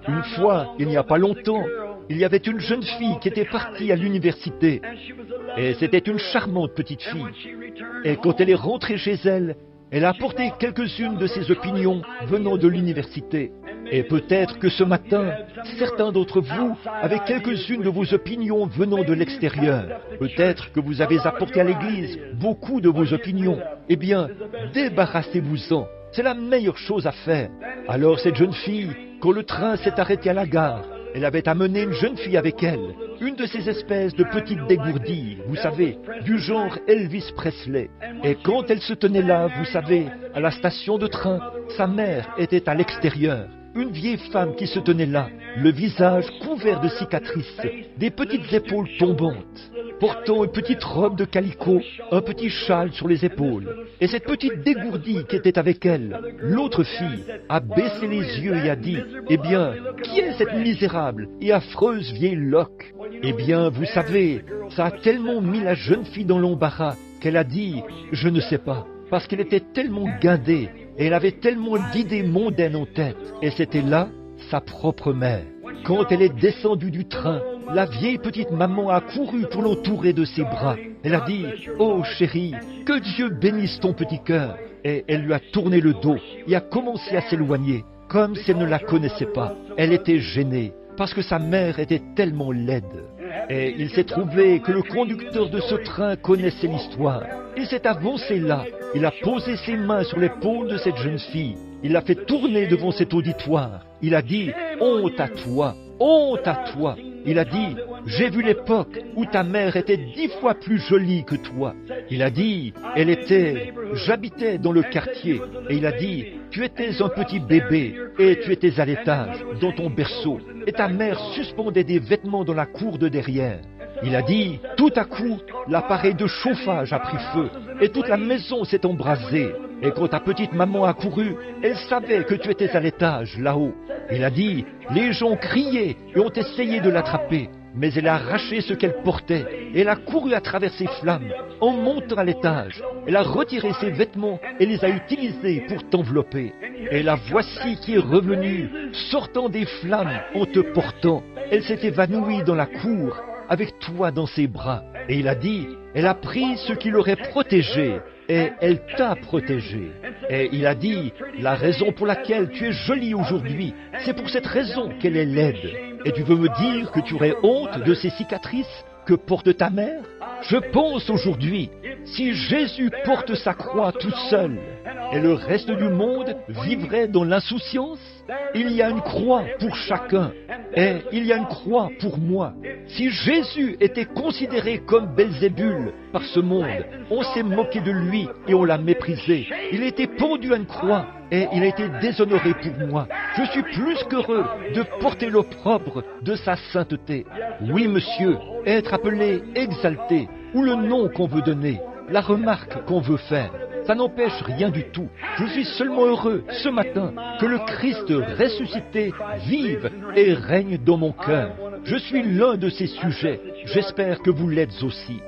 Une fois, il n'y a pas longtemps, il y avait une jeune fille qui était partie à l'université. Et c'était une charmante petite fille. Et quand elle est rentrée chez elle, elle a apporté quelques-unes de ses opinions venant de l'université. Et peut-être que ce matin, certains d'entre vous avaient quelques-unes de vos opinions venant de l'extérieur. Peut-être que vous avez apporté à l'Église beaucoup de vos opinions. Eh bien, débarrassez-vous-en. C'est la meilleure chose à faire. Alors cette jeune fille, quand le train s'est arrêté à la gare, elle avait amené une jeune fille avec elle, une de ces espèces de petites dégourdies, vous savez, du genre Elvis Presley. Et quand elle se tenait là, vous savez, à la station de train, sa mère était à l'extérieur. Une vieille femme qui se tenait là, le visage couvert de cicatrices, des petites épaules tombantes, portant une petite robe de calicot, un petit châle sur les épaules. Et cette petite dégourdie qui était avec elle, l'autre fille, a baissé les yeux et a dit, « Eh bien, qui est cette misérable et affreuse vieille loque ?» Eh bien, vous savez, ça a tellement mis la jeune fille dans l'embarras qu'elle a dit, « Je ne sais pas », parce qu'elle était tellement guindée, et elle avait tellement d'idées mondaines en tête. Et c'était là sa propre mère. Quand elle est descendue du train, la vieille petite maman a couru pour l'entourer de ses bras. Elle a dit, « Oh chérie, que Dieu bénisse ton petit cœur !» Et elle lui a tourné le dos et a commencé à s'éloigner, comme si elle ne la connaissait pas. Elle était gênée, parce que sa mère était tellement laide. Et il s'est trouvé que le conducteur de ce train connaissait l'histoire. Il s'est avancé là, il a posé ses mains sur l'épaule de cette jeune fille. Il l'a fait tourner devant cet auditoire. Il a dit, « Honte à toi, honte à toi !» Il a dit, « J'ai vu l'époque où ta mère était 10 fois plus jolie que toi. » Il a dit, « J'habitais dans le quartier. » Et il a dit, « Tu étais un petit bébé et tu étais à l'étage, dans ton berceau. Et ta mère suspendait des vêtements dans la cour de derrière. » Il a dit, « Tout à coup, l'appareil de chauffage a pris feu et toute la maison s'est embrasée. Et quand ta petite maman a couru, elle savait que tu étais à l'étage, là-haut. » Il a dit, « Les gens criaient et ont essayé de l'attraper. Mais elle a arraché ce qu'elle portait et elle a couru à travers ces flammes en montant à l'étage. Elle a retiré ses vêtements et les a utilisés pour t'envelopper. Et la voici qui est revenue, sortant des flammes en te portant. Elle s'est évanouie dans la cour avec toi dans ses bras. » Et il a dit, elle a pris ce qui l'aurait protégé et elle t'a protégé. Et il a dit, la raison pour laquelle tu es jolie aujourd'hui, c'est pour cette raison qu'elle est laide. Et tu veux me dire que tu aurais honte de ces cicatrices que porte ta mère? Je pense aujourd'hui, si Jésus porte sa croix tout seul, et le reste du monde vivrait dans l'insouciance, il y a une croix pour chacun, et il y a une croix pour moi. Si Jésus était considéré comme Belzébul par ce monde, on s'est moqué de lui et on l'a méprisé. Il a été pendu à une croix et il a été déshonoré pour moi. Je suis plus qu'heureux de porter l'opprobre de sa sainteté. Oui, monsieur, être appelé exalté, ou le nom qu'on veut donner, la remarque qu'on veut faire, ça n'empêche rien du tout. Je suis seulement heureux ce matin que le Christ ressuscité vive et règne dans mon cœur. Je suis l'un de ces sujets. J'espère que vous l'êtes aussi.